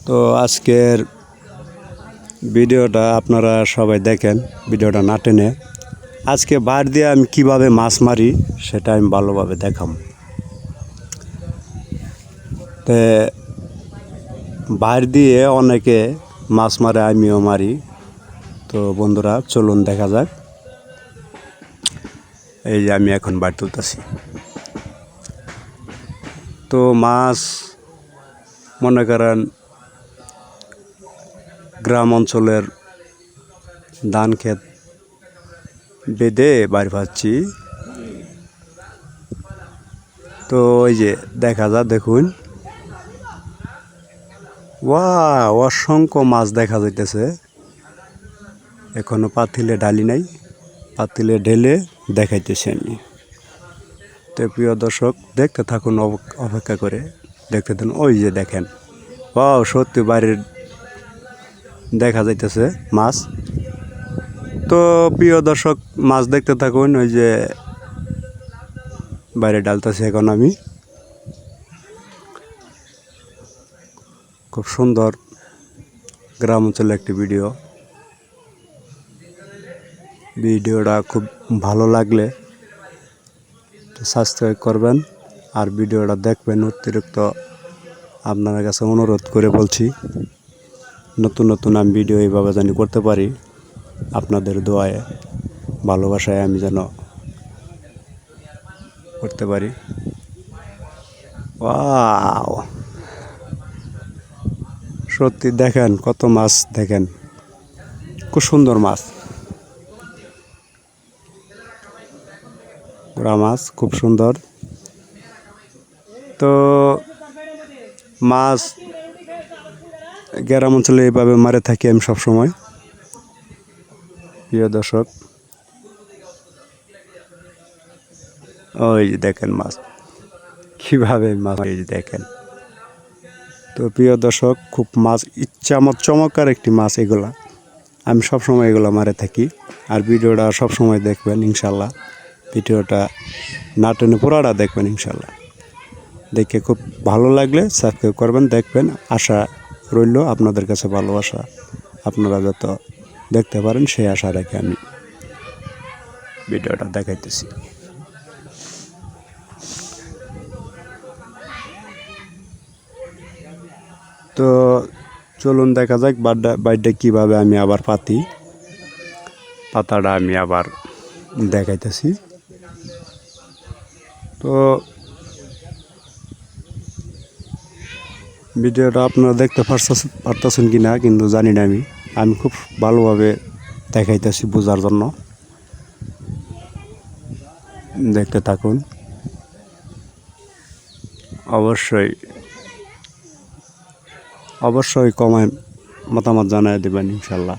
তো আজকের ভিডিওটা আপনারা সবাই দেখেন, ভিডিওটা না টেনে। আজকে বাইর দিয়ে আমি কিভাবে মাছ মারি সেটা আমি ভালোভাবে দেখাম। তো বাইর দিয়ে অনেকে মাছ মারে, আমিও মারি। তো বন্ধুরা চলুন দেখা যাক। এই যে আমি এখন বাইর তুলতেছি। তো মাছ মনে করেন গ্রাম অঞ্চলের ধান ক্ষেত বেঁধে বাইর পাচ্ছি। তো ওই যে দেখা যায়, দেখুন, অসংখ্য মাছ দেখা যাইতেছে। এখনো পাতিলে ডালি নাই, পাতিলে ঢেলে দেখাইতেছি আমি। তো প্রিয় দর্শক, দেখতে থাকুন, অপেক্ষা করে দেখতে থাকুন। ওই যে দেখেন, সত্যি বাইরের দেখা যাইতেছে মাছ। তো প্রিয় দর্শক, মাছ দেখতে থাকুন। ওই যে বাইরে ডালতেছি এখন আমি। খুব সুন্দর গ্রাম অঞ্চলের একটি ভিডিওটা খুব ভালো লাগলে সাবস্ক্রাইব করবেন আর ভিডিওটা দেখবেন। অতিরিক্ত আপনার কাছে অনুরোধ করে বলছি, নতুন নতুন আমি ভিডিও এইভাবে জানি করতে পারি। আপনাদের দোয়ায়, ভালোবাসায় আমি যেন করতে পারি। সত্যি দেখেন কত মাছ, দেখেন খুব সুন্দর মাছ, গোড়া মাছ খুব সুন্দর। তো মাছ গ্রাম অঞ্চলে এইভাবে মারে থাকি আমি সবসময়। প্রিয় দর্শক, ওই যে দেখেন মাছ কীভাবে মাছ, এই যে দেখেন। তো প্রিয় দর্শক, খুব মাছ আমার চমৎকার একটি মাছ এগুলা। আমি সবসময় এগুলো মারে থাকি। আর ভিডিওটা সবসময় দেখবেন ইনশাল্লাহ। ভিডিওটা না টেনে পুরাটা দেখবেন ইনশাল্লাহ। দেখে খুব ভালো লাগলে সাবস্ক্রাইব করবেন, দেখবেন। আশা রইল আপনাদের কাছে, ভালোবাসা আপনারা যত দেখতে পারেন সেই আশা রেখে আমি ভিডিওটা দেখাইতেছি। তো চলুন দেখা যাক বাইরটা কীভাবে আমি আবার পাতাটা আমি আবার দেখাইতেছি। তো ভিডিওটা আপনারা দেখতে পারতেছেন কি না কিন্তু জানি না। আমি খুব ভালোভাবে দেখাইতেছি বোঝার জন্য। দেখতে থাকুন, অবশ্যই কমেন্ট মতামত জানাই দেবেন ইনশাল্লাহ।